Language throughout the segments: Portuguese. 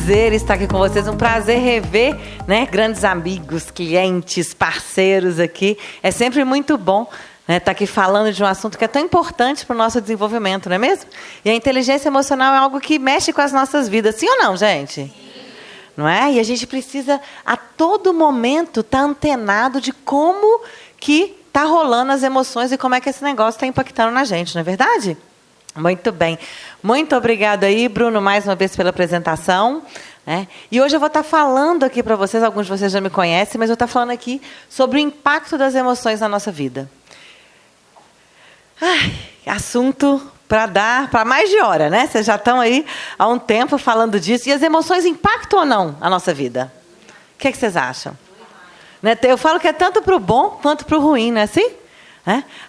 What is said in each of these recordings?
prazer estar aqui com vocês, um prazer rever, né, grandes amigos, clientes, parceiros aqui. É sempre muito bom, né, estar aqui falando de um assunto que é tão importante para o nosso desenvolvimento, não é mesmo? E a inteligência emocional é algo que mexe com as nossas vidas, sim ou não, gente? Sim. Não é? E a gente precisa, a todo momento, estar antenado de como que está rolando as emoções e como é que esse negócio está impactando na gente, não é verdade? Muito bem. Muito obrigada aí, Bruno, mais uma vez pela apresentação. Né? E hoje eu vou estar falando aqui para vocês, alguns de vocês já me conhecem, mas eu vou estar falando aqui sobre o impacto das emoções na nossa vida. Ai, assunto para mais de hora, né? Vocês já estão aí há um tempo falando disso. E as emoções impactam ou não a nossa vida? O que vocês acham? Né? Eu falo que é tanto para o bom quanto para o ruim, não é assim?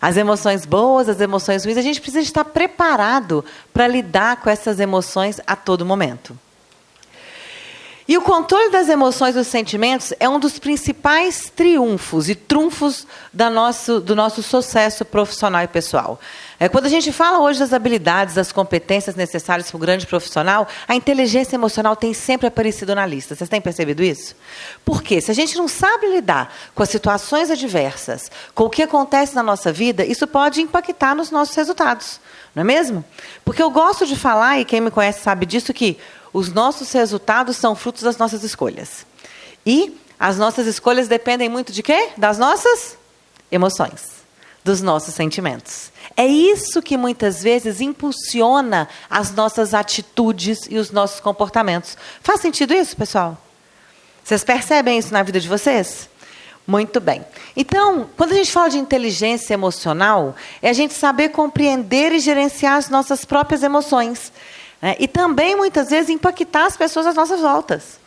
As emoções boas, as emoções ruins, a gente precisa estar preparado para lidar com essas emoções a todo momento. E o controle das emoções e dos sentimentos é um dos principais triunfos e trunfos do nosso sucesso profissional e pessoal. Quando a gente fala hoje das habilidades, das competências necessárias para um grande profissional, a inteligência emocional tem sempre aparecido na lista. Vocês têm percebido isso? Por quê? Se a gente não sabe lidar com as situações adversas, com o que acontece na nossa vida, isso pode impactar nos nossos resultados. Não é mesmo? Porque eu gosto de falar, e quem me conhece sabe disso, que os nossos resultados são frutos das nossas escolhas. E as nossas escolhas dependem muito de quê? Das nossas emoções, dos nossos sentimentos. É isso que muitas vezes impulsiona as nossas atitudes e os nossos comportamentos. Faz sentido isso, pessoal? Vocês percebem isso na vida de vocês? Muito bem. Então, quando a gente fala de inteligência emocional, é a gente saber compreender e gerenciar as nossas próprias emoções. Né? E também, muitas vezes, impactar as pessoas às nossas voltas.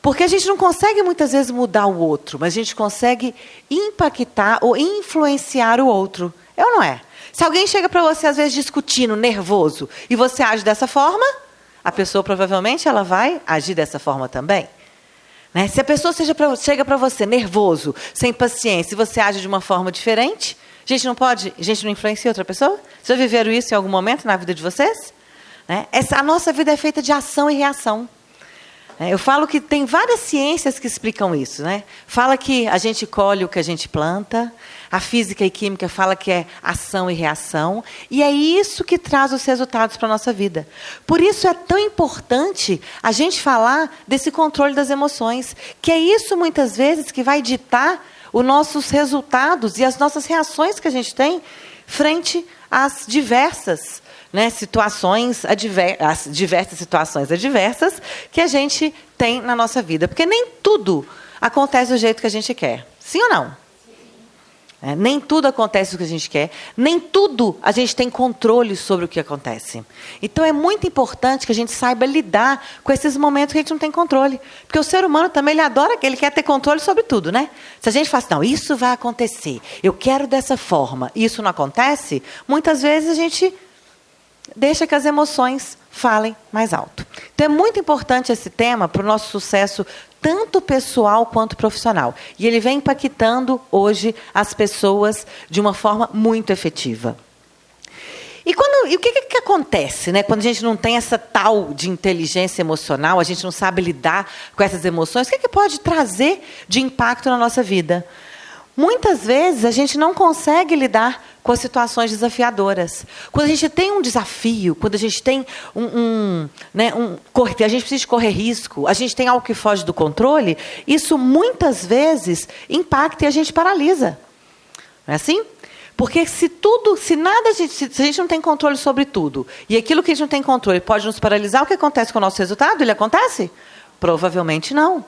Porque a gente não consegue, muitas vezes, mudar o outro, mas a gente consegue impactar ou influenciar o outro. É ou não é? Se alguém chega para você, às vezes, discutindo, nervoso, e você age dessa forma, a pessoa, provavelmente, ela vai agir dessa forma também. Né? Se a pessoa chega para você nervoso, sem paciência, e você age de uma forma diferente, a gente não influencia outra pessoa? Vocês já viveram isso em algum momento na vida de vocês? Né? A nossa vida é feita de ação e reação. Eu falo que tem várias ciências que explicam isso. Né? Fala que a gente colhe o que a gente planta, a física e química fala que é ação e reação, e é isso que traz os resultados para a nossa vida. Por isso é tão importante a gente falar desse controle das emoções, que é isso muitas vezes que vai ditar os nossos resultados e as nossas reações que a gente tem frente às diversas situações adversas que a gente tem na nossa vida. Porque nem tudo acontece do jeito que a gente quer. Sim ou não? Nem tudo acontece do que a gente quer. Nem tudo a gente tem controle sobre o que acontece. Então é muito importante que a gente saiba lidar com esses momentos que a gente não tem controle. Porque o ser humano também, ele quer ter controle sobre tudo, né? Se a gente fala assim, não, isso vai acontecer, eu quero dessa forma, e isso não acontece, muitas vezes a gente deixa que as emoções falem mais alto. Então é muito importante esse tema para o nosso sucesso, tanto pessoal quanto profissional. E ele vem impactando hoje as pessoas de uma forma muito efetiva. E o que acontece, né, quando a gente não tem essa tal de inteligência emocional, a gente não sabe lidar com essas emoções, o que pode trazer de impacto na nossa vida? Muitas vezes a gente não consegue lidar com as situações desafiadoras. Quando a gente tem um desafio, quando a gente tem a gente precisa correr risco, a gente tem algo que foge do controle, isso muitas vezes impacta e a gente paralisa. Não é assim? Porque se a gente não tem controle sobre tudo, e aquilo que a gente não tem controle pode nos paralisar, o que acontece com o nosso resultado? Ele acontece? Provavelmente não.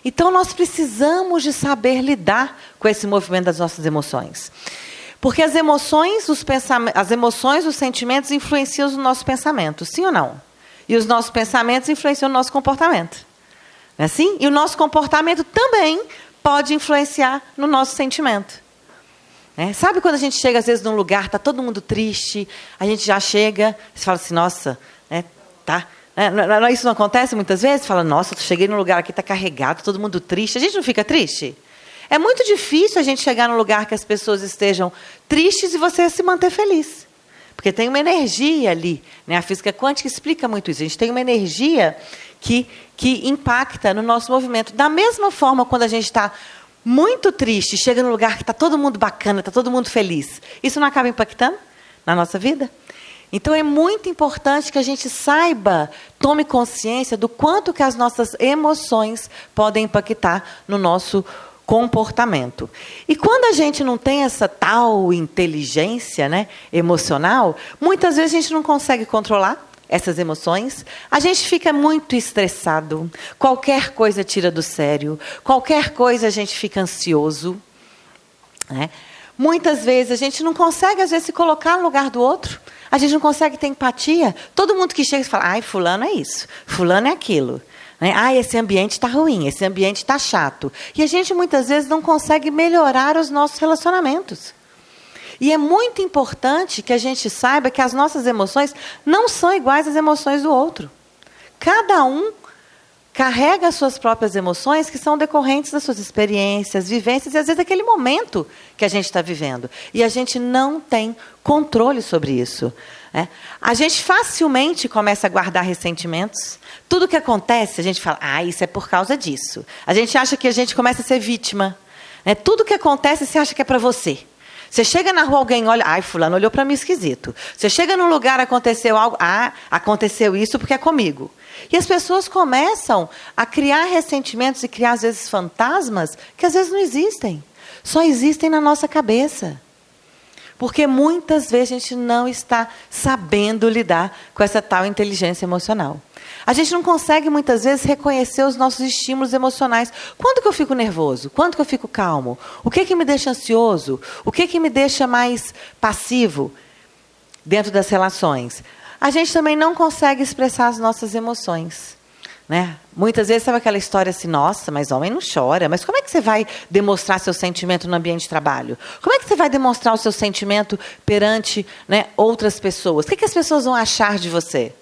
Então, nós precisamos de saber lidar com esse movimento das nossas emoções. Porque as emoções, os sentimentos influenciam os nossos pensamentos, sim ou não? E os nossos pensamentos influenciam o nosso comportamento. Não é assim? E o nosso comportamento também pode influenciar no nosso sentimento. Sabe quando a gente chega, às vezes, num lugar, está todo mundo triste, a gente já chega, você fala assim, nossa, tá... Isso não acontece muitas vezes? Fala, nossa, eu cheguei num lugar aqui, está carregado, todo mundo triste. A gente não fica triste? É muito difícil a gente chegar num lugar que as pessoas estejam tristes e você se manter feliz. Porque tem uma energia ali. Né? A física quântica explica muito isso. A gente tem uma energia que impacta no nosso movimento. Da mesma forma, quando a gente está muito triste, chega num lugar que está todo mundo bacana, está todo mundo feliz, isso não acaba impactando na nossa vida? Então, é muito importante que a gente saiba, tome consciência do quanto que as nossas emoções podem impactar no nosso comportamento. E quando a gente não tem essa tal inteligência, né, emocional, muitas vezes a gente não consegue controlar essas emoções, a gente fica muito estressado, qualquer coisa tira do sério, qualquer coisa a gente fica ansioso, né? Muitas vezes a gente não consegue, às vezes, se colocar no lugar do outro, a gente não consegue ter empatia. Todo mundo que chega e fala, ai, fulano é isso, fulano é aquilo. Né? Ai, esse ambiente está ruim, esse ambiente está chato. E a gente, muitas vezes, não consegue melhorar os nossos relacionamentos. E é muito importante que a gente saiba que as nossas emoções não são iguais às emoções do outro. Cada um carrega as suas próprias emoções que são decorrentes das suas experiências, vivências e, às vezes, daquele momento que a gente está vivendo. E a gente não tem controle sobre isso. Né? A gente facilmente começa a guardar ressentimentos. Tudo que acontece, a gente fala, isso é por causa disso. A gente acha que a gente começa a ser vítima. Né? Tudo que acontece, você acha que é para você. Você chega na rua, alguém olha, fulano olhou para mim esquisito. Você chega num lugar, aconteceu algo, aconteceu isso porque é comigo. E as pessoas começam a criar ressentimentos e criar, às vezes, fantasmas que, às vezes, não existem. Só existem na nossa cabeça. Porque, muitas vezes, a gente não está sabendo lidar com essa tal inteligência emocional. A gente não consegue, muitas vezes, reconhecer os nossos estímulos emocionais. Quando que eu fico nervoso? Quando que eu fico calmo? O que me deixa ansioso? O que me deixa mais passivo dentro das relações? A gente também não consegue expressar as nossas emoções. Né? Muitas vezes, sabe aquela história assim, nossa, mas homem não chora. Mas como é que você vai demonstrar seu sentimento no ambiente de trabalho? Como é que você vai demonstrar o seu sentimento perante, né, outras pessoas? O que as pessoas vão achar de você?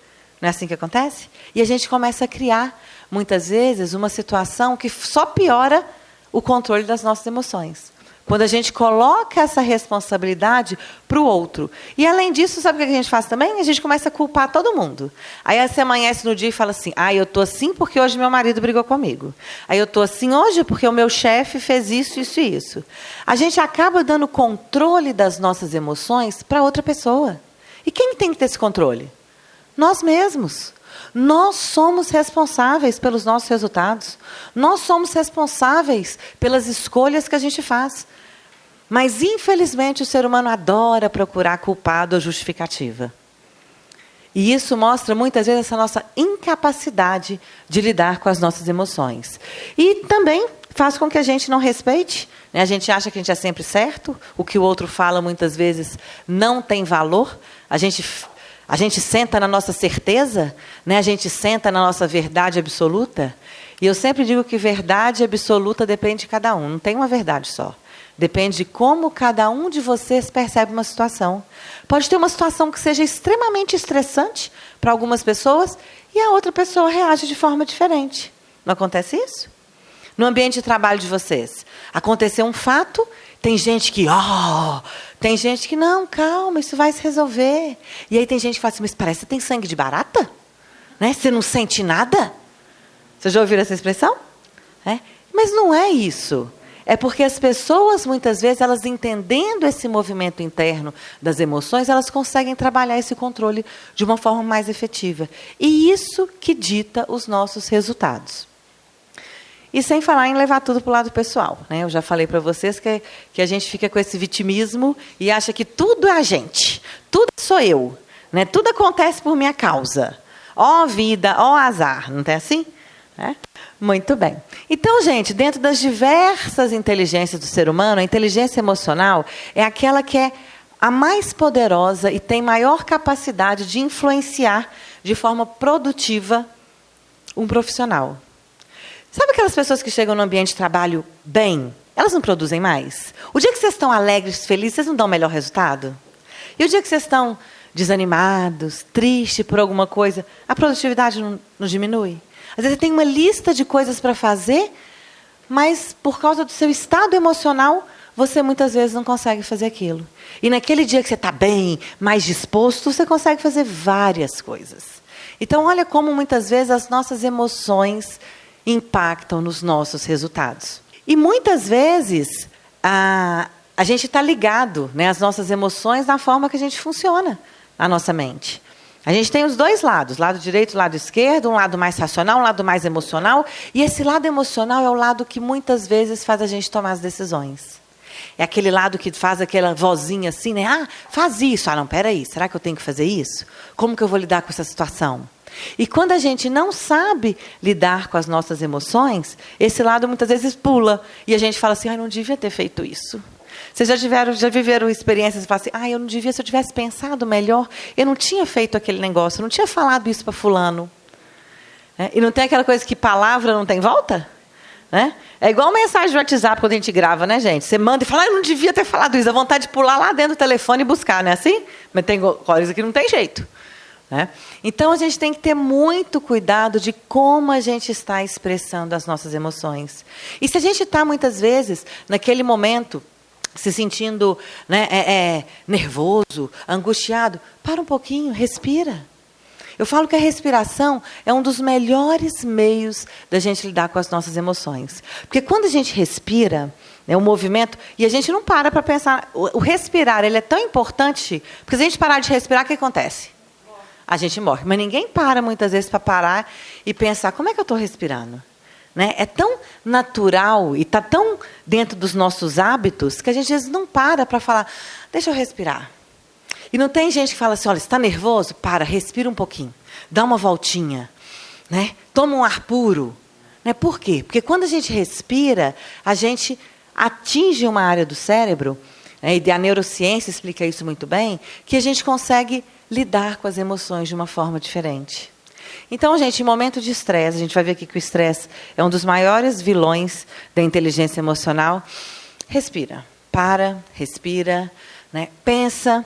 Não é assim que acontece? E a gente começa a criar, muitas vezes, uma situação que só piora o controle das nossas emoções. Quando a gente coloca essa responsabilidade para o outro. E, além disso, sabe o que a gente faz também? A gente começa a culpar todo mundo. Aí você amanhece no dia e fala assim, eu estou assim porque hoje meu marido brigou comigo. Aí eu estou assim hoje porque o meu chefe fez isso, isso e isso. A gente acaba dando controle das nossas emoções para outra pessoa. E quem tem que ter esse controle? Nós mesmos. Nós somos responsáveis pelos nossos resultados. Nós somos responsáveis pelas escolhas que a gente faz. Mas, infelizmente, o ser humano adora procurar culpado ou justificativa. E isso mostra, muitas vezes, essa nossa incapacidade de lidar com as nossas emoções. E também faz com que a gente não respeite. Né? A gente acha que a gente é sempre certo. O que o outro fala, muitas vezes, não tem valor. A gente senta na nossa certeza, né? A gente senta na nossa verdade absoluta. E eu sempre digo que verdade absoluta depende de cada um. Não tem uma verdade só. Depende de como cada um de vocês percebe uma situação. Pode ter uma situação que seja extremamente estressante para algumas pessoas e a outra pessoa reage de forma diferente. Não acontece isso? No ambiente de trabalho de vocês, aconteceu um fato, tem gente que, tem gente que, não, calma, isso vai se resolver. E aí tem gente que fala assim, mas parece que tem sangue de barata? Né? Você não sente nada? Vocês já ouviram essa expressão? Mas não é isso. É porque as pessoas, muitas vezes, elas entendendo esse movimento interno das emoções, elas conseguem trabalhar esse controle de uma forma mais efetiva. E isso que dita os nossos resultados. E sem falar em levar tudo para o lado pessoal. Né? Eu já falei para vocês que a gente fica com esse vitimismo e acha que tudo é a gente. Tudo sou eu. Né? Tudo acontece por minha causa. Ó vida, ó azar. Não é assim? Muito bem. Então, gente, dentro das diversas inteligências do ser humano, a inteligência emocional é aquela que é a mais poderosa e tem maior capacidade de influenciar de forma produtiva um profissional. Sabe aquelas pessoas que chegam no ambiente de trabalho bem? Elas não produzem mais? O dia que vocês estão alegres, felizes, vocês não dão o melhor resultado? E o dia que vocês estão desanimados, tristes por alguma coisa, a produtividade não diminui? Às vezes você tem uma lista de coisas para fazer, mas por causa do seu estado emocional, você muitas vezes não consegue fazer aquilo. E naquele dia que você está bem, mais disposto, você consegue fazer várias coisas. Então, olha como muitas vezes as nossas emoções impactam nos nossos resultados. E muitas vezes a gente está ligado, né, às nossas emoções na forma que a gente funciona na nossa mente. A gente tem os dois lados, lado direito e lado esquerdo, um lado mais racional, um lado mais emocional. E esse lado emocional é o lado que muitas vezes faz a gente tomar as decisões. É aquele lado que faz aquela vozinha assim, né? Ah, faz isso. Ah, não, peraí, será que eu tenho que fazer isso? Como que eu vou lidar com essa situação? E quando a gente não sabe lidar com as nossas emoções, esse lado muitas vezes pula. E a gente fala assim, ah, não devia ter feito isso. Vocês já viveram experiências e falam assim, ah, eu não devia, se eu tivesse pensado melhor, eu não tinha feito aquele negócio, eu não tinha falado isso para fulano. E não tem aquela coisa que palavra não tem volta? Né? É igual mensagem de WhatsApp quando a gente grava, né, gente? Você manda e fala, ah, eu não devia ter falado isso. Dá vontade de pular lá dentro do telefone e buscar, não é assim? Mas tem coisa que não tem jeito. Né? Então, a gente tem que ter muito cuidado de como a gente está expressando as nossas emoções. E se a gente está, muitas vezes, naquele momento, se sentindo, né, nervoso, angustiado, para um pouquinho, respira. Eu falo que a respiração é um dos melhores meios da gente lidar com as nossas emoções. Porque quando a gente respira, né, o movimento, e a gente não para pensar, o respirar ele é tão importante, porque se a gente parar de respirar, o que acontece? A gente morre. Mas ninguém para muitas vezes para parar e pensar, como é que eu estou respirando? Né? É tão natural e está tão dentro dos nossos hábitos que a gente às vezes não para falar, deixa eu respirar. E não tem gente que fala assim, olha, está nervoso? Para, respira um pouquinho, dá uma voltinha, né? Toma um ar puro. Né? Por quê? Porque quando a gente respira, a gente atinge uma área do cérebro, né? E a neurociência explica isso muito bem, que a gente consegue lidar com as emoções de uma forma diferente. Então, gente, em momento de estresse, a gente vai ver aqui que o estresse é um dos maiores vilões da inteligência emocional. Respira, para, respira, né? Pensa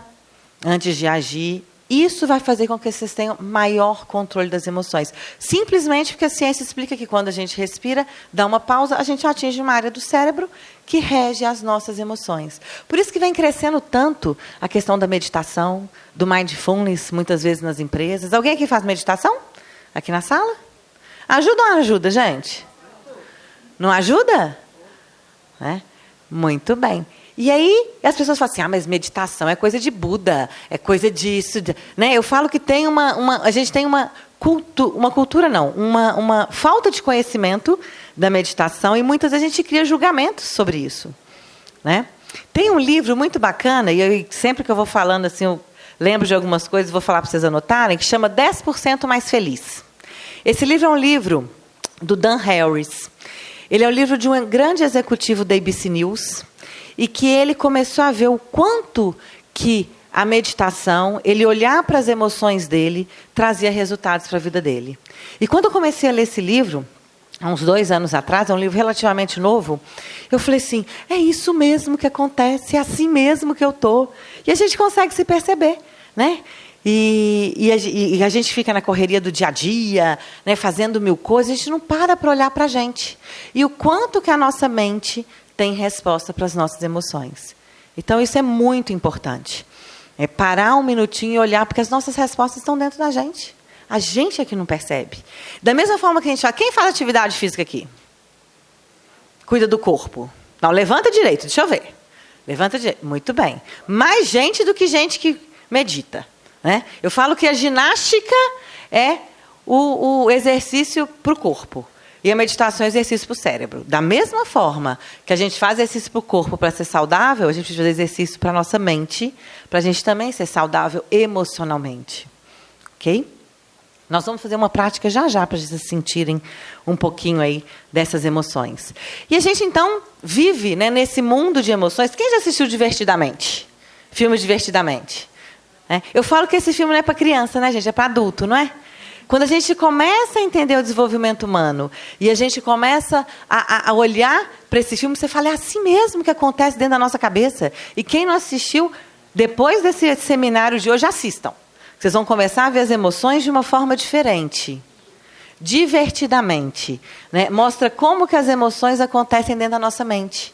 antes de agir. Isso vai fazer com que vocês tenham maior controle das emoções. Simplesmente porque a ciência explica que quando a gente respira, dá uma pausa, a gente atinge uma área do cérebro que rege as nossas emoções. Por isso que vem crescendo tanto a questão da meditação, do mindfulness, muitas vezes nas empresas. Alguém aqui faz meditação? Aqui na sala? Ajuda ou não ajuda, gente? Não ajuda? Muito bem. E aí, as pessoas falam assim, ah, mas meditação é coisa de Buda, é coisa disso. Né? Eu falo que tem a gente tem uma cultura, não, uma falta de conhecimento da meditação e muitas vezes a gente cria julgamentos sobre isso. Né? Tem um livro muito bacana, e eu, sempre que eu vou falando assim, eu lembro de algumas coisas, vou falar para vocês anotarem, que chama 10% Mais Feliz. Esse livro é um livro do Dan Harris. Ele é o livro de um grande executivo da ABC News, e que ele começou a ver o quanto que a meditação, ele olhar para as emoções dele, trazia resultados para a vida dele. E quando eu comecei a ler esse livro, há uns 2 anos atrás, é um livro relativamente novo, eu falei assim, é isso mesmo que acontece, é assim mesmo que eu estou. E a gente consegue se perceber, né? E a gente fica na correria do dia a dia, né, fazendo 1000 coisas, a gente não para olhar para a gente. E o quanto que a nossa mente tem resposta para as nossas emoções. Então, isso é muito importante. É parar um minutinho e olhar, porque as nossas respostas estão dentro da gente. A gente é que não percebe. Da mesma forma que a gente fala, quem faz atividade física aqui? Cuida do corpo. Não, levanta direito, deixa eu ver. Levanta direito. Muito bem. Mais gente do que gente que medita. Né? Eu falo que a ginástica é o exercício para o corpo. E a meditação é exercício para o cérebro. Da mesma forma que a gente faz exercício para o corpo para ser saudável, a gente precisa fazer exercício para a nossa mente, para a gente também ser saudável emocionalmente. Ok? Nós vamos fazer uma prática já para vocês sentirem um pouquinho aí dessas emoções. E a gente, então, vive, né, nesse mundo de emoções. Quem já assistiu Divertidamente? Filme Divertidamente? Eu falo que esse filme não é para criança, né, gente? É para adulto, não é? Quando a gente começa a entender o desenvolvimento humano e a gente começa a olhar para esse filme, você fala, é assim mesmo que acontece dentro da nossa cabeça. E quem não assistiu, depois desse seminário de hoje, assistam. Vocês vão começar a ver as emoções de uma forma diferente. Divertidamente. Né? Mostra como que as emoções acontecem dentro da nossa mente.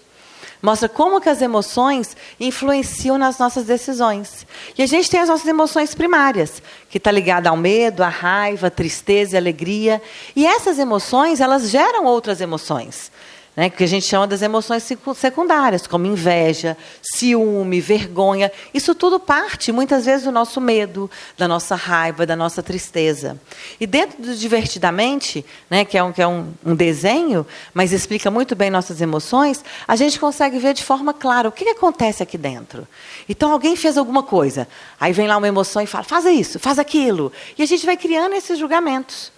Mostra como que as emoções influenciam nas nossas decisões. E a gente tem as nossas emoções primárias, que está ligada ao medo, à raiva, à tristeza e à alegria. E essas emoções, elas geram outras emoções, né, que a gente chama das emoções secundárias, como inveja, ciúme, vergonha. Isso tudo parte, muitas vezes, do nosso medo, da nossa raiva, da nossa tristeza. E dentro do Divertidamente, né, que é um desenho, mas explica muito bem nossas emoções, a gente consegue ver de forma clara o que acontece aqui dentro. Então, alguém fez alguma coisa, aí vem lá uma emoção e fala, faz isso, faz aquilo. E a gente vai criando esses julgamentos,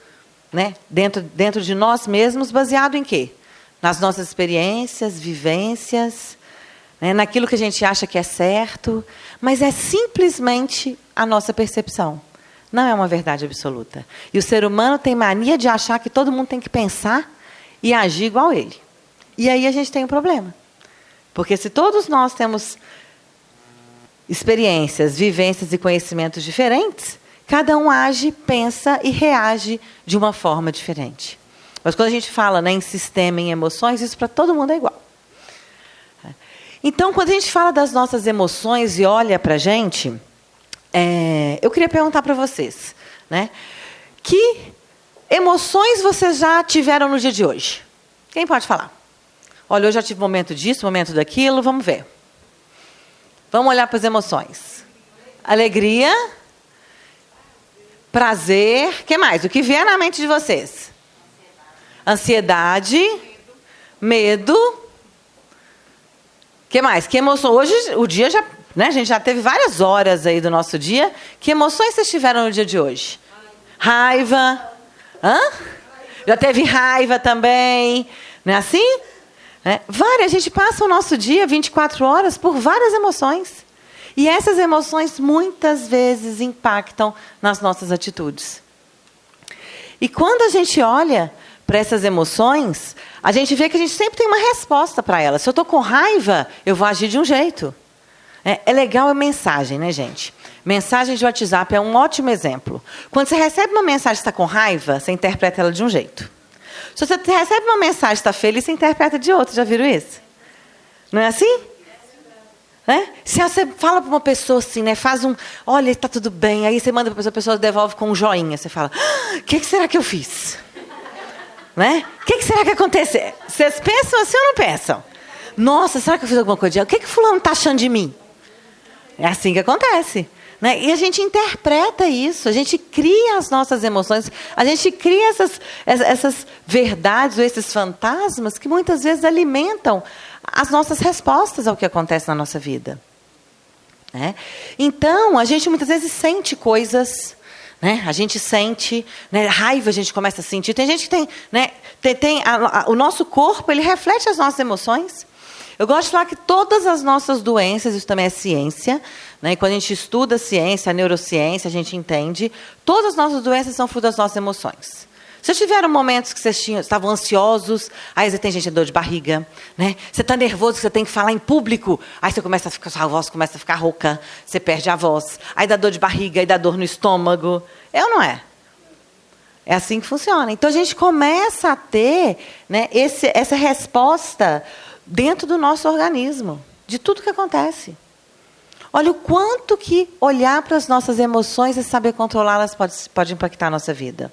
né, dentro de nós mesmos, baseado em quê? Nas nossas experiências, vivências, né, naquilo que a gente acha que é certo, mas é simplesmente a nossa percepção. Não é uma verdade absoluta. E o ser humano tem mania de achar que todo mundo tem que pensar e agir igual a ele. E aí a gente tem um problema. Porque se todos nós temos experiências, vivências e conhecimentos diferentes, cada um age, pensa e reage de uma forma diferente. Mas quando a gente fala, né, em sistema, em emoções, isso para todo mundo é igual. Então, quando a gente fala das nossas emoções e olha para a gente, eu queria perguntar para vocês, né, que emoções vocês já tiveram no dia de hoje? Quem pode falar? Olha, eu já tive momento disso, momento daquilo, vamos ver. Vamos olhar para as emoções. Alegria, prazer, o que mais? O que vier na mente de vocês? Ansiedade, medo. O que mais? Que emoção? Hoje, o dia já, né, a gente já teve várias horas aí do nosso dia. Que emoções vocês tiveram no dia de hoje? Raiva. Hã? Já teve raiva também. Não é assim? Várias. A gente passa o nosso dia, 24 horas, por várias emoções. E essas emoções, muitas vezes, impactam nas nossas atitudes. E quando a gente olha para essas emoções, a gente vê que a gente sempre tem uma resposta para elas. Se eu estou com raiva, eu vou agir de um jeito. É legal a mensagem, né, gente? Mensagem de WhatsApp é um ótimo exemplo. Quando você recebe uma mensagem que está com raiva, você interpreta ela de um jeito. Se você recebe uma mensagem que está feliz, você interpreta de outro. Já viram isso? Não é assim? Se você fala para uma pessoa assim, né, faz olha, está tudo bem, aí você manda para a pessoa devolve com um joinha. Você fala, o que será que eu fiz? Né? O que será que aconteceu? Vocês pensam assim ou não pensam? Nossa, será que eu fiz alguma coisa de errado? O que fulano está achando de mim? É assim que acontece. Né? E a gente interpreta isso, a gente cria as nossas emoções, a gente cria essas verdades ou esses fantasmas que muitas vezes alimentam as nossas respostas ao que acontece na nossa vida. Né? Então, a gente muitas vezes sente coisas, né? A gente sente, né, raiva, a gente começa a sentir. Tem gente que tem, né, o nosso corpo, ele reflete as nossas emoções. Eu gosto de falar que todas as nossas doenças, isso também é ciência, né? E quando a gente estuda a ciência, a neurociência, a gente entende, todas as nossas doenças são fruto das nossas emoções. Vocês tiveram momentos que vocês estavam ansiosos, aí você tem gente com dor de barriga, né? Você está nervoso, você tem que falar em público, aí você começa a ficar, sua voz começa a ficar rouca, você perde a voz, aí dá dor de barriga, aí dá dor no estômago. É ou não é? É assim que funciona. Então a gente começa a ter, né, essa resposta dentro do nosso organismo, de tudo que acontece. Olha o quanto que olhar para as nossas emoções e saber controlá-las pode impactar a nossa vida.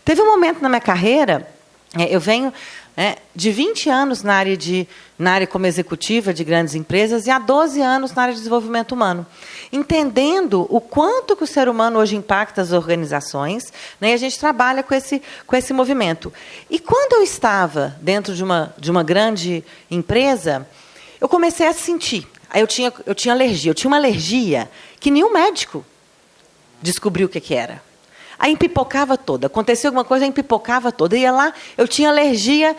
Teve um momento na minha carreira, eu venho, né, de 20 anos na área como executiva de grandes empresas e há 12 anos na área de desenvolvimento humano, entendendo o quanto que o ser humano hoje impacta as organizações, né, e a gente trabalha com esse movimento. E quando eu estava dentro de uma grande empresa, eu comecei a sentir. Aí eu tinha alergia. Eu tinha uma alergia que nenhum médico descobriu o que era. Aí empipocava toda. Acontecia alguma coisa, empipocava toda. Ia lá, eu tinha alergia.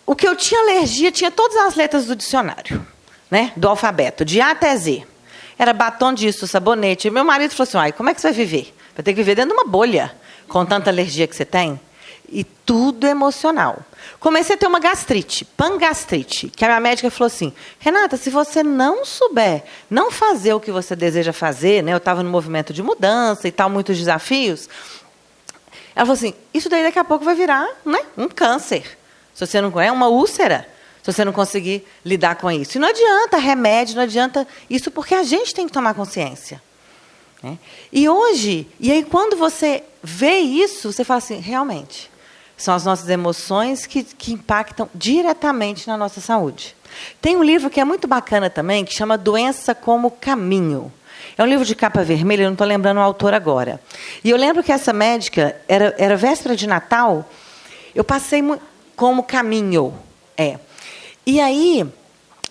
O que eu tinha alergia tinha todas as letras do dicionário, né? Do alfabeto, de A até Z. Era batom disso, sabonete. Meu marido falou assim, ai, como é que você vai viver? Vai ter que viver dentro de uma bolha, com tanta alergia que você tem. E tudo emocional. Comecei a ter uma gastrite, pangastrite, que a minha médica falou assim, Renata, se você não souber, não fazer o que você deseja fazer, né? Eu estava no movimento de mudança e tal, muitos desafios. Ela falou assim, isso daí daqui a pouco vai virar, né, um câncer. Se você não conhece, uma úlcera. se você não conseguir lidar com isso. E não adianta remédio, não adianta isso, porque a gente tem que tomar consciência. Né? E aí quando você vê isso, você fala assim, realmente, são as nossas emoções que impactam diretamente na nossa saúde. Tem um livro que é muito bacana também, que chama Doença como Caminho. É um livro de capa vermelha, eu não estou lembrando o autor agora. E eu lembro que essa médica, era véspera de Natal, eu passei como caminho. E aí,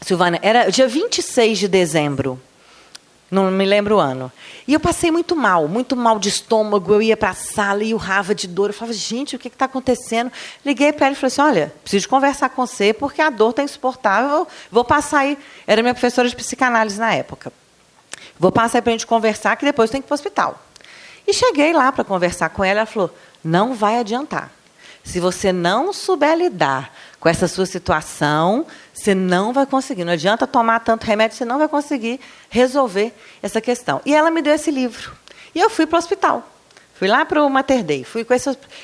Silvana, era dia 26 de dezembro. Não me lembro o ano. E eu passei muito mal de estômago. Eu ia para a sala e urrava de dor. Eu falava, gente, o que está acontecendo? Liguei para ele e falei assim, olha, preciso conversar com você porque a dor está insuportável. Vou passar aí. Era minha professora de psicanálise na época. Vou passar aí para a gente conversar, que depois tem que ir para o hospital. E cheguei lá para conversar com ela. Ela falou, não vai adiantar. Se você não souber lidar com essa sua situação, você não vai conseguir. Não adianta tomar tanto remédio, você não vai conseguir resolver essa questão. E ela me deu esse livro. E eu fui para o hospital. Fui lá para o Mater Dei.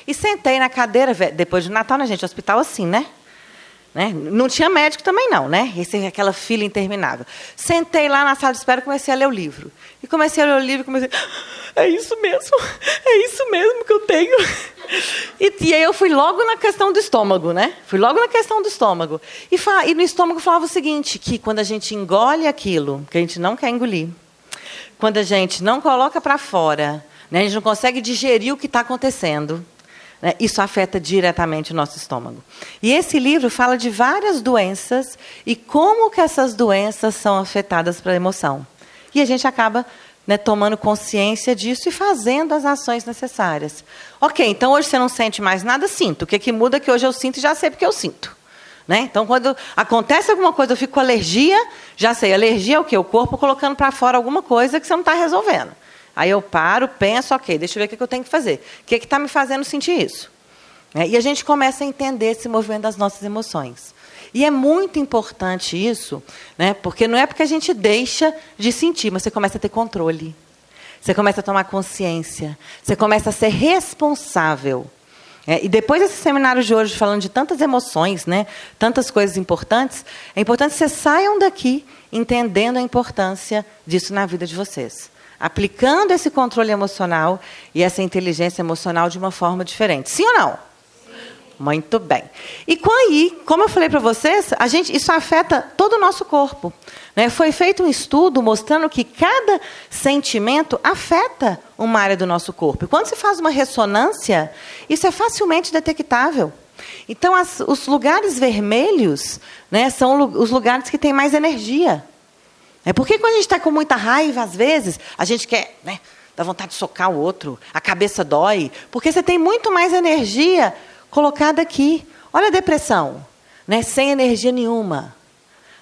E sentei na cadeira, depois de Natal, né, gente? Hospital assim, né? Não tinha médico também, não, né? Aquela fila interminável. Sentei lá na sala de espera e comecei a ler o livro. E comecei a ler o livro e comecei... É isso mesmo que eu tenho. E aí eu fui logo na questão do estômago, né? E no estômago falava o seguinte, que quando a gente engole aquilo, que a gente não quer engolir, quando a gente não coloca para fora, né, a gente não consegue digerir o que está acontecendo, né, isso afeta diretamente o nosso estômago. E esse livro fala de várias doenças e como que essas doenças são afetadas pela emoção. E a gente acaba... né, tomando consciência disso e fazendo as ações necessárias. Ok, então hoje você não sente mais nada, sinto. O que muda é que hoje eu sinto e já sei porque eu sinto. Né? Então, quando acontece alguma coisa, eu fico com alergia, já sei. Alergia é o quê? O corpo colocando para fora alguma coisa que você não está resolvendo. Aí eu paro, penso, ok, deixa eu ver o que eu tenho que fazer. O que está me fazendo sentir isso? E a gente começa a entender esse movimento das nossas emoções. E é muito importante isso, né? Porque não é porque a gente deixa de sentir, mas você começa a ter controle. Você começa a tomar consciência. Você começa a ser responsável. E depois desse seminário de hoje, falando de tantas emoções, né? Tantas coisas importantes, é importante que vocês saiam daqui entendendo a importância disso na vida de vocês. Aplicando esse controle emocional e essa inteligência emocional de uma forma diferente. Sim ou não? Muito bem. E como eu falei para vocês, isso afeta todo o nosso corpo. Né? Foi feito um estudo mostrando que cada sentimento afeta uma área do nosso corpo. E quando se faz uma ressonância, isso é facilmente detectável. Então, os lugares vermelhos, né, são os lugares que têm mais energia. Porque quando a gente está com muita raiva, às vezes, a gente quer... né, dá vontade de socar o outro, a cabeça dói, porque você tem muito mais energia colocada aqui. Olha a depressão, né? Sem energia nenhuma.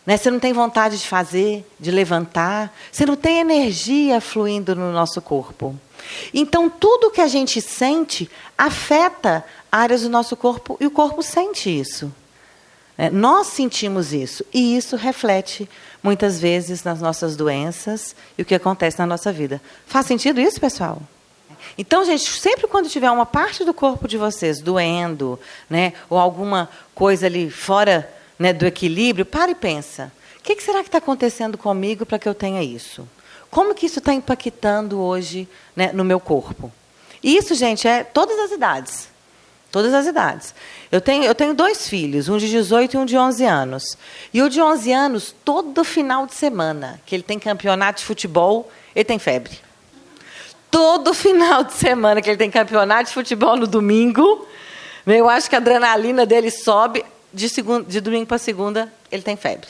Né? Você não tem vontade de fazer, de levantar. Você não tem energia fluindo no nosso corpo. Então, tudo que a gente sente afeta áreas do nosso corpo e o corpo sente isso. Nós sentimos isso. E isso reflete, muitas vezes, nas nossas doenças e o que acontece na nossa vida. Faz sentido isso, pessoal? Então, gente, sempre quando tiver uma parte do corpo de vocês doendo, né, ou alguma coisa ali fora, né, do equilíbrio, para e pensa. O que será que está acontecendo comigo para que eu tenha isso? Como que isso está impactando hoje, né, no meu corpo? E isso, gente, é todas as idades. Todas as idades. Eu tenho 2 filhos, um de 18 e um de 11 anos. E o de 11 anos, todo final de semana, que ele tem campeonato de futebol, ele tem febre. Todo final de semana que ele tem campeonato de futebol no domingo, eu acho que a adrenalina dele sobe, de domingo para segunda, ele tem febre.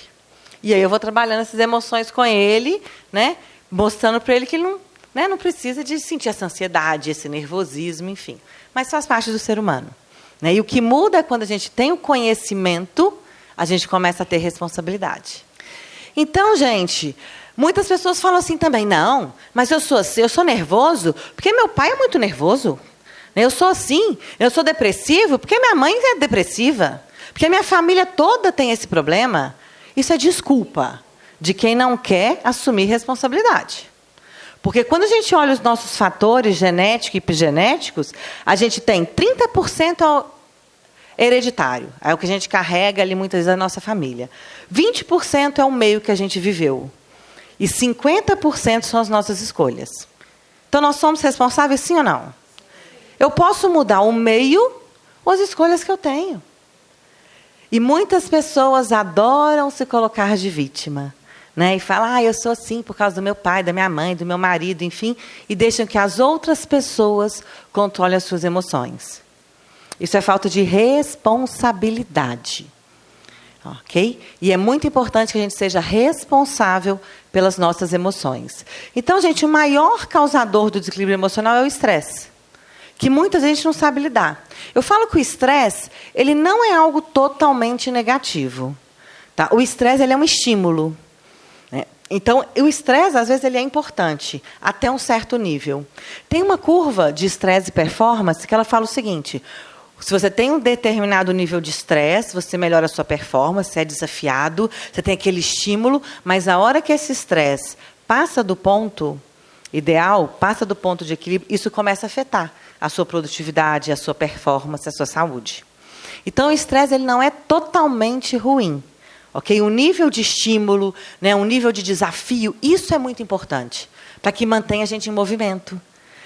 E aí eu vou trabalhando essas emoções com ele, né, mostrando para ele que ele não precisa de sentir essa ansiedade, esse nervosismo, enfim. Mas faz parte do ser humano. Né? E o que muda é quando a gente tem o conhecimento, a gente começa a ter responsabilidade. Então, gente... muitas pessoas falam assim também, não, mas eu sou nervoso porque meu pai é muito nervoso. Eu sou assim, eu sou depressivo porque minha mãe é depressiva. Porque a minha família toda tem esse problema. Isso é desculpa de quem não quer assumir responsabilidade. Porque quando a gente olha os nossos fatores genéticos e epigenéticos, a gente tem 30% hereditário. É o que a gente carrega ali muitas vezes da nossa família. 20% é o meio que a gente viveu. E 50% são as nossas escolhas. Então, nós somos responsáveis, sim ou não? Eu posso mudar o meio ou as escolhas que eu tenho. E muitas pessoas adoram se colocar de vítima. Né? E falam, eu sou assim por causa do meu pai, da minha mãe, do meu marido, enfim. E deixam que as outras pessoas controlem as suas emoções. Isso é falta de responsabilidade. Ok? E é muito importante que a gente seja responsável pelas nossas emoções. Então, gente, o maior causador do desequilíbrio emocional é o estresse, que muitas vezes a gente não sabe lidar. Eu falo que o estresse, ele não é algo totalmente negativo. Tá? O estresse, ele é um estímulo. Né? Então, o estresse, às vezes, ele é importante, até um certo nível. Tem uma curva de estresse e performance que ela fala o seguinte: se você tem um determinado nível de estresse, você melhora a sua performance, é desafiado, você tem aquele estímulo, mas a hora que esse estresse passa do ponto ideal, passa do ponto de equilíbrio, isso começa a afetar a sua produtividade, a sua performance, a sua saúde. Então, o estresse ele não é totalmente ruim. Okay? O nível de estímulo, né, um nível de desafio, isso é muito importante, para que mantenha a gente em movimento.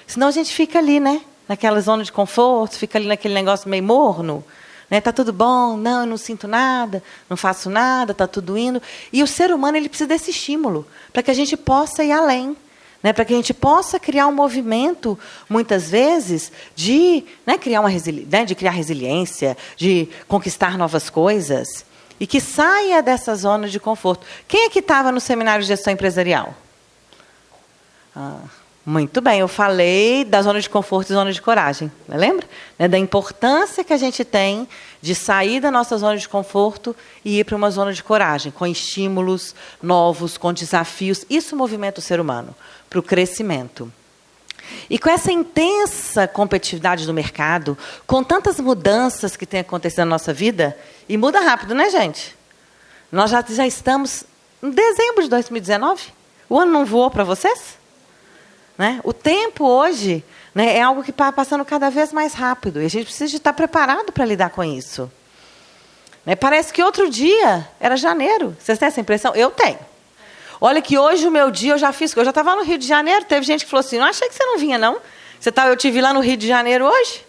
Senão a gente fica ali, né? Naquela zona de conforto, fica ali naquele negócio meio morno, né? Tá tudo bom, não, eu não sinto nada, não faço nada, tá tudo indo. E o ser humano ele precisa desse estímulo para que a gente possa ir além, né? Para que a gente possa criar um movimento, muitas vezes, de, né, de criar resiliência, de conquistar novas coisas e que saia dessa zona de conforto. Quem é que estava no seminário de gestão empresarial? Muito bem, eu falei da zona de conforto e zona de coragem, lembra? Da importância que a gente tem de sair da nossa zona de conforto e ir para uma zona de coragem, com estímulos novos, com desafios. Isso movimenta o ser humano para o crescimento. E com essa intensa competitividade do mercado, com tantas mudanças que têm acontecido na nossa vida, e muda rápido, né, gente? Nós já estamos em dezembro de 2019. O ano não voou para vocês? Né? O tempo hoje, né, é algo que está passando cada vez mais rápido. E a gente precisa de estar preparado para lidar com isso. Né? Parece que outro dia era janeiro. Vocês têm essa impressão? Eu tenho. Olha que hoje o meu dia eu já fiz. Eu já estava no Rio de Janeiro. Teve gente que falou assim, não achei que você não vinha, não. Eu te vi lá no Rio de Janeiro hoje.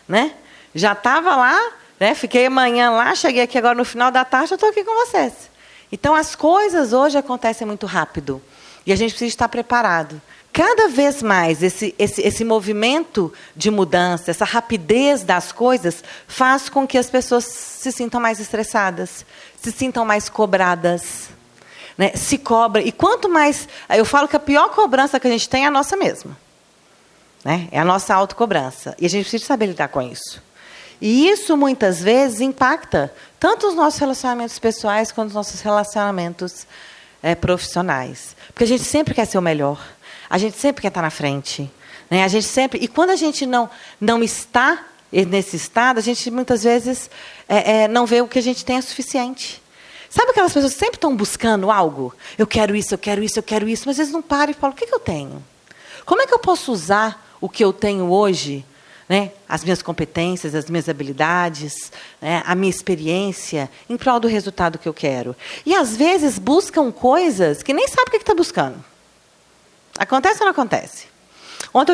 Né? Já estava lá, né? Fiquei amanhã lá, cheguei aqui agora no final da tarde, eu estou aqui com vocês. Então, as coisas hoje acontecem muito rápido. E a gente precisa estar preparado. Cada vez mais, esse movimento de mudança, essa rapidez das coisas, faz com que as pessoas se sintam mais estressadas, se sintam mais cobradas. Né? Se cobra. E quanto mais... Eu falo que a pior cobrança que a gente tem é a nossa mesma. Né? É a nossa autocobrança. E a gente precisa saber lidar com isso. E isso, muitas vezes, impacta tanto os nossos relacionamentos pessoais quanto os nossos relacionamentos profissionais. Porque a gente sempre quer ser o melhor. A gente sempre quer estar na frente. Né? A gente sempre... E quando a gente não está nesse estado, a gente, muitas vezes, não vê o que a gente tem é suficiente. Sabe aquelas pessoas que sempre estão buscando algo? Eu quero isso, eu quero isso, eu quero isso. Mas às vezes não param e falam, o que eu tenho? Como é que eu posso usar o que eu tenho hoje? Né? As minhas competências, as minhas habilidades, né? A minha experiência, em prol do resultado que eu quero. E, às vezes, buscam coisas que nem sabem o que está buscando. Acontece ou não acontece? Ontem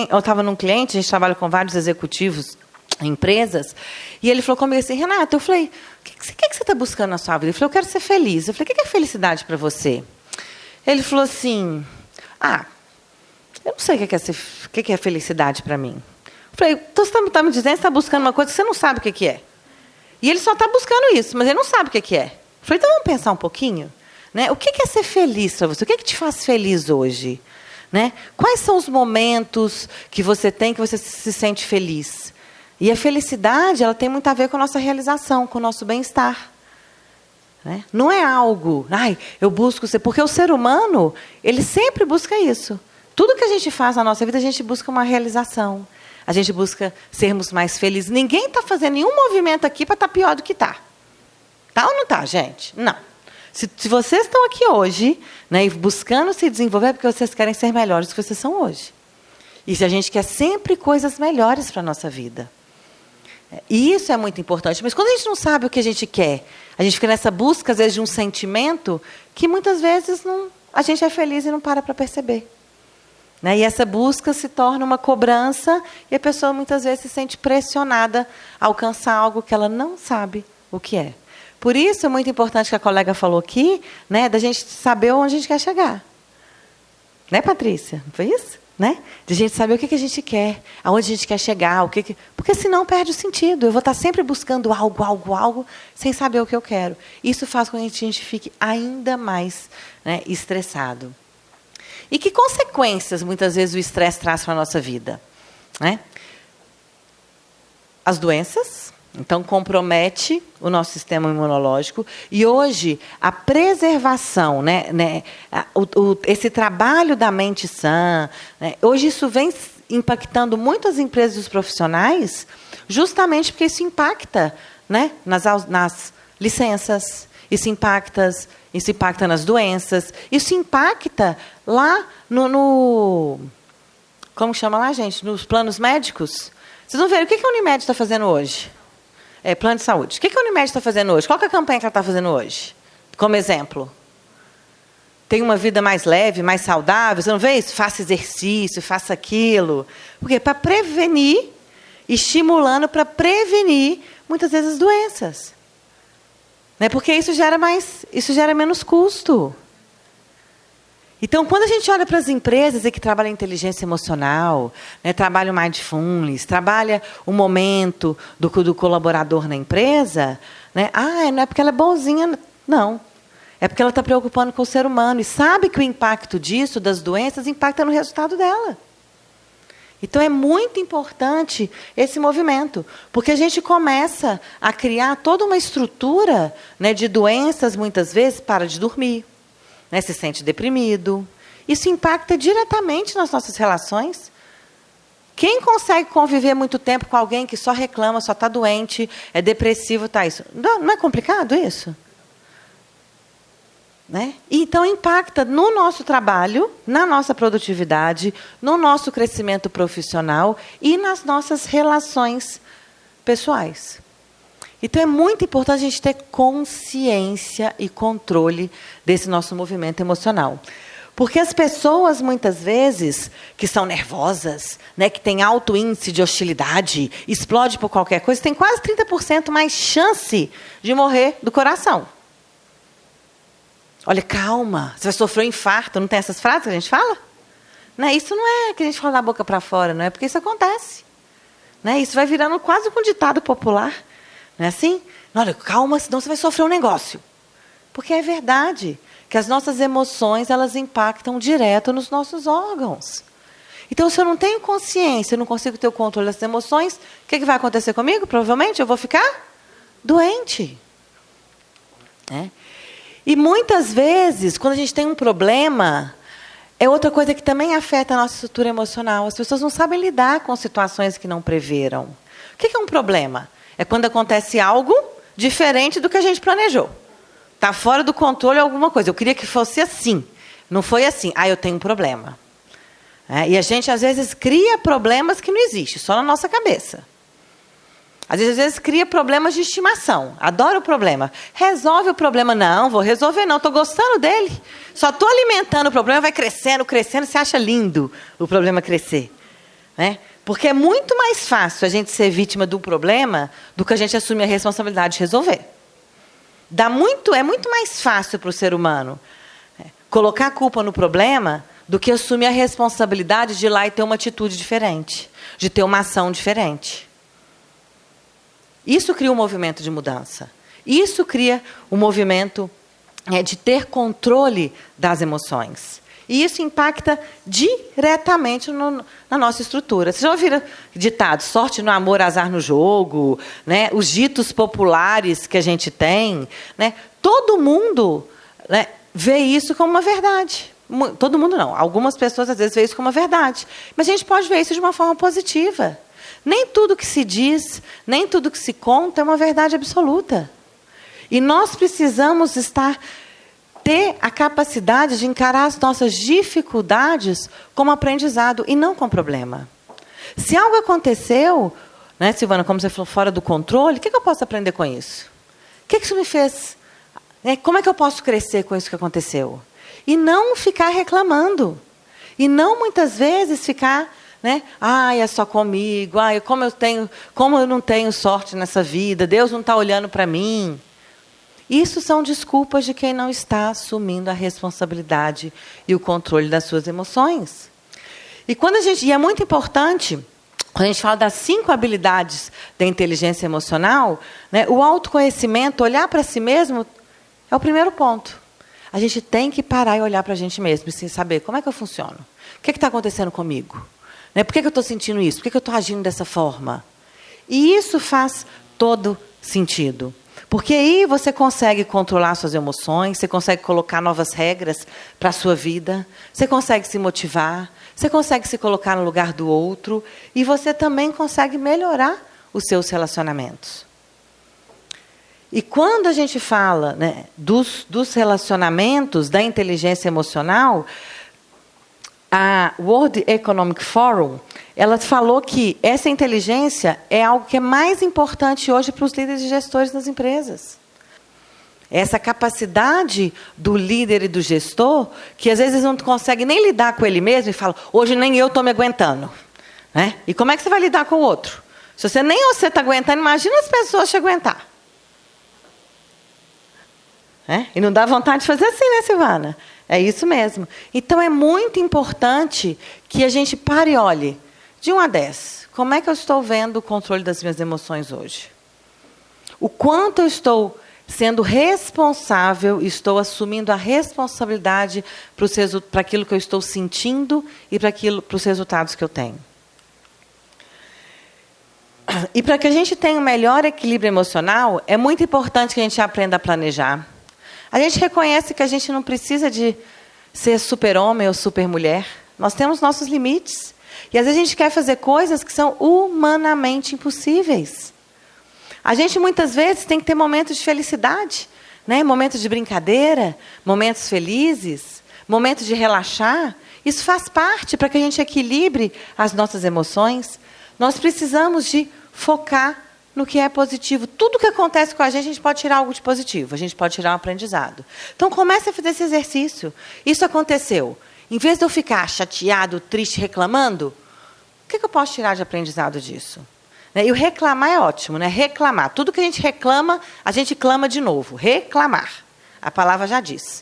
eu estava num cliente, a gente trabalha com vários executivos em empresas, e ele falou comigo assim, Renata, eu falei, o que você está buscando na sua vida? Ele falou, eu quero ser feliz. Eu falei, o que é felicidade para você? Ele falou assim, eu não sei o que é felicidade para mim. Eu falei, então você está me dizendo que você está buscando uma coisa que você não sabe o que é. E ele só está buscando isso, mas ele não sabe o que é. Eu falei, então vamos pensar um pouquinho? Né? O que é ser feliz para você? O que te faz feliz hoje? Né? Quais são os momentos que você tem que você se sente feliz? E a felicidade ela tem muito a ver com a nossa realização, com o nosso bem-estar. Né? Não é algo, eu busco ser... Porque o ser humano, ele sempre busca isso. Tudo que a gente faz na nossa vida, a gente busca uma realização. A gente busca sermos mais felizes. Ninguém está fazendo nenhum movimento aqui para estar pior do que está. Tá ou não está, gente? Não. Se vocês estão aqui hoje, né, buscando se desenvolver, é porque vocês querem ser melhores do que vocês são hoje. E se a gente quer sempre coisas melhores para a nossa vida. E isso é muito importante. Mas quando a gente não sabe o que a gente quer, a gente fica nessa busca, às vezes, de um sentimento que muitas vezes a gente é feliz e não para perceber. Né? E essa busca se torna uma cobrança e a pessoa muitas vezes se sente pressionada a alcançar algo que ela não sabe o que é. Por isso é muito importante que a colega falou aqui, né, da gente saber onde a gente quer chegar. Né, Patrícia? Não foi isso? Né? De a gente saber o que a gente quer, aonde a gente quer chegar, porque senão perde o sentido. Eu vou estar sempre buscando algo, sem saber o que eu quero. Isso faz com que a gente fique ainda mais, né, estressado. E que consequências, muitas vezes, o estresse traz para a nossa vida? Né? As doenças, então, compromete o nosso sistema imunológico. E hoje, a preservação, esse trabalho da mente sã, né, hoje isso vem impactando muito as empresas e os profissionais, justamente porque isso impacta, né, nas licenças, isso impacta nas doenças, isso impacta lá como chama lá, gente? Nos planos médicos. Vocês vão ver, o que a Unimed está fazendo hoje? Plano de saúde. O que a Unimed está fazendo hoje? Qual que é a campanha que ela está fazendo hoje? Como exemplo. Tem uma vida mais leve, mais saudável. Você não vê isso? Faça exercício, faça aquilo. Por quê? Para prevenir, estimulando para prevenir, muitas vezes, as doenças. Né? Porque isso gera menos custo. Então, quando a gente olha para as empresas que trabalham inteligência emocional, né, trabalham mindfulness, trabalha o momento do colaborador na empresa, né, não é porque ela é bonzinha, não. É porque ela está preocupando com o ser humano e sabe que o impacto disso, das doenças, impacta no resultado dela. Então, é muito importante esse movimento, porque a gente começa a criar toda uma estrutura, né, de doenças, muitas vezes, para de dormir. Né, se sente deprimido. Isso impacta diretamente nas nossas relações. Quem consegue conviver muito tempo com alguém que só reclama, só está doente, é depressivo, tá isso? Não é complicado isso? Né? Então, impacta no nosso trabalho, na nossa produtividade, no nosso crescimento profissional e nas nossas relações pessoais. Então, é muito importante a gente ter consciência e controle desse nosso movimento emocional. Porque as pessoas, muitas vezes, que são nervosas, né, que têm alto índice de hostilidade, explode por qualquer coisa, têm quase 30% mais chance de morrer do coração. Olha, calma, você vai sofrer um infarto. Não tem essas frases que a gente fala? Né? Isso não é que a gente fala da boca para fora, não é porque isso acontece. Né? Isso vai virando quase um ditado popular. Não é assim? Olha, calma, senão você vai sofrer um negócio. Porque é verdade que as nossas emoções, elas impactam direto nos nossos órgãos. Então, se eu não tenho consciência, eu não consigo ter o controle das emoções, o que vai acontecer comigo? Provavelmente eu vou ficar doente. Né? E muitas vezes, quando a gente tem um problema, é outra coisa que também afeta a nossa estrutura emocional. As pessoas não sabem lidar com situações que não preveram. O que é um problema? É quando acontece algo diferente do que a gente planejou. Está fora do controle alguma coisa. Eu queria que fosse assim. Não foi assim. Eu tenho um problema. E a gente, às vezes, cria problemas que não existem, só na nossa cabeça. Às vezes cria problemas de estimação. Adoro o problema. Resolve o problema. Não, vou resolver não. Estou gostando dele. Só estou alimentando o problema, vai crescendo, crescendo. Você acha lindo o problema crescer. Né? Porque é muito mais fácil a gente ser vítima do problema do que a gente assumir a responsabilidade de resolver. É muito mais fácil para o ser humano colocar a culpa no problema do que assumir a responsabilidade de ir lá e ter uma atitude diferente, de ter uma ação diferente. Isso cria um movimento de mudança. Isso cria um movimento de ter controle das emoções. E isso impacta diretamente na nossa estrutura. Vocês já ouviram ditado, sorte no amor, azar no jogo, né? Os ditos populares que a gente tem. Né? Todo mundo, né, vê isso como uma verdade. Todo mundo não. Algumas pessoas, às vezes, vê isso como uma verdade. Mas a gente pode ver isso de uma forma positiva. Nem tudo que se diz, nem tudo que se conta é uma verdade absoluta. E nós precisamos ter a capacidade de encarar as nossas dificuldades como aprendizado e não como problema. Se algo aconteceu, né, Silvana, como você falou, fora do controle, o que eu posso aprender com isso? O que isso me fez? Como é que eu posso crescer com isso que aconteceu? E não ficar reclamando. E não, muitas vezes, ficar, né? É só comigo. Como eu não tenho sorte nessa vida. Deus não está olhando para mim. Isso são desculpas de quem não está assumindo a responsabilidade e o controle das suas emoções. E é muito importante, quando a gente fala das 5 habilidades da inteligência emocional, né, o autoconhecimento, olhar para si mesmo, é o primeiro ponto. A gente tem que parar e olhar para a gente mesmo e saber como é que eu funciono. O que está acontecendo comigo? Né? Por que eu estou sentindo isso? Por que eu estou agindo dessa forma? E isso faz todo sentido. Porque aí você consegue controlar suas emoções, você consegue colocar novas regras para a sua vida, você consegue se motivar, você consegue se colocar no lugar do outro e você também consegue melhorar os seus relacionamentos. E quando a gente fala, né, dos relacionamentos, da inteligência emocional, a World Economic Forum, ela falou que essa inteligência é algo que é mais importante hoje para os líderes e gestores das empresas. Essa capacidade do líder e do gestor, que às vezes não consegue nem lidar com ele mesmo e fala, hoje nem eu estou me aguentando. Né? E como é que você vai lidar com o outro? Se você nem você está aguentando, imagina as pessoas te aguentar. E não dá vontade de fazer assim, né, Silvana? É isso mesmo. Então, é muito importante que a gente pare e olhe, de 1 a 10, como é que eu estou vendo o controle das minhas emoções hoje? O quanto eu estou sendo responsável, estou assumindo a responsabilidade para aquilo que eu estou sentindo e para os resultados que eu tenho. E para que a gente tenha um melhor equilíbrio emocional, é muito importante que a gente aprenda a planejar. A gente reconhece que a gente não precisa de ser super-homem ou super-mulher. Nós temos nossos limites. E às vezes a gente quer fazer coisas que são humanamente impossíveis. A gente muitas vezes tem que ter momentos de felicidade, né? Momentos de brincadeira, momentos felizes, momentos de relaxar. Isso faz parte para que a gente equilibre as nossas emoções. Nós precisamos de focar no que é positivo. Tudo que acontece com a gente pode tirar algo de positivo. A gente pode tirar um aprendizado. Então, comece a fazer esse exercício. Isso aconteceu. Em vez de eu ficar chateado, triste, reclamando, o que eu posso tirar de aprendizado disso? E o reclamar é ótimo, né? Reclamar. Tudo que a gente reclama, a gente clama de novo. Reclamar. A palavra já diz.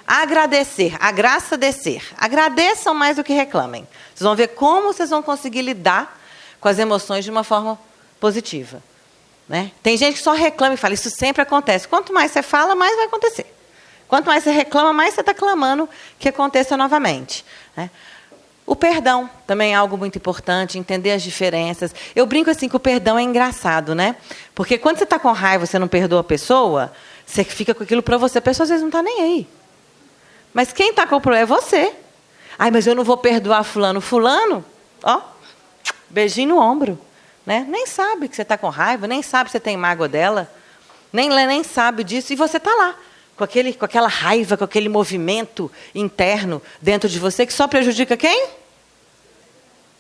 Agradecer. A graça descer. Agradeçam mais do que reclamem. Vocês vão ver como vocês vão conseguir lidar com as emoções de uma forma positiva. Né? Tem gente que só reclama e fala, isso sempre acontece. Quanto mais você fala, mais vai acontecer. Quanto mais você reclama, mais você está clamando que aconteça novamente. Né? O perdão também é algo muito importante, entender as diferenças. Eu brinco assim que o perdão é engraçado, né? Porque quando você está com raiva, você não perdoa a pessoa, você fica com aquilo para você, a pessoa às vezes não está nem aí. Mas quem está com o problema é você. Mas eu não vou perdoar fulano. Fulano, beijinho no ombro. Né? Nem sabe que você está com raiva, nem sabe que você tem mágoa dela, nem sabe disso, e você está lá, com aquela raiva, com aquele movimento interno dentro de você, que só prejudica quem?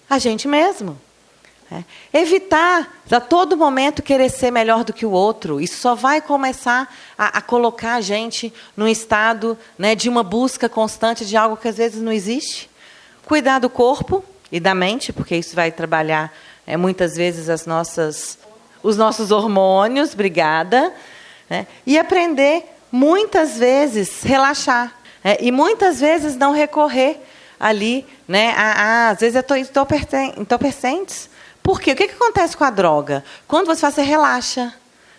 A gente mesmo. Evitar, a todo momento, querer ser melhor do que o outro. Isso só vai começar a colocar a gente num estado, né, de uma busca constante de algo que às vezes não existe. Cuidar do corpo e da mente, porque isso vai trabalhar muitas vezes os nossos hormônios, obrigada, né? E aprender, muitas vezes, relaxar. E muitas vezes não recorrer ali, né, às vezes, entorpecentes. Por quê? O que acontece com a droga? Quando você faz, você relaxa.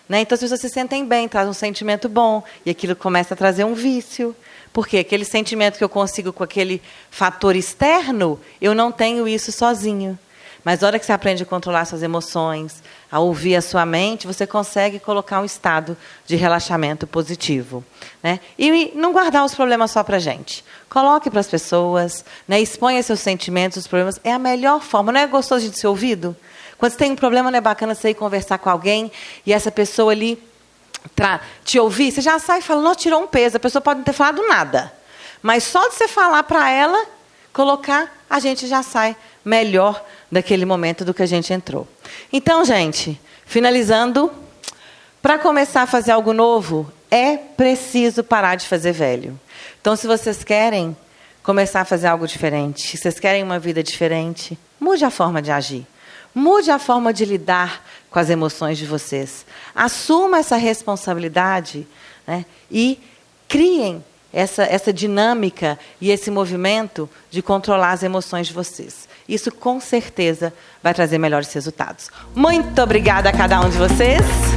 Né? Então, as pessoas se sentem bem, traz um sentimento bom, e aquilo começa a trazer um vício. Por quê? Aquele sentimento que eu consigo com aquele fator externo, eu não tenho isso sozinho. Mas na hora que você aprende a controlar suas emoções, a ouvir a sua mente, você consegue colocar um estado de relaxamento positivo. Né? E não guardar os problemas só para a gente. Coloque para as pessoas, né? Exponha seus sentimentos, os problemas. É a melhor forma. Não é gostoso de ser ouvido? Quando você tem um problema, não é bacana você ir conversar com alguém e essa pessoa ali te ouvir? Você já sai e fala, não, tirou um peso. A pessoa pode não ter falado nada. Mas só de você falar para ela, colocar, a gente já sai melhor daquele momento do que a gente entrou. Então, gente, finalizando, para começar a fazer algo novo, é preciso parar de fazer velho. Então, se vocês querem começar a fazer algo diferente, se vocês querem uma vida diferente, mude a forma de agir. Mude a forma de lidar com as emoções de vocês. Assuma essa responsabilidade, né, e criem essa dinâmica e esse movimento de controlar as emoções de vocês. Isso, com certeza, vai trazer melhores resultados. Muito obrigada a cada um de vocês.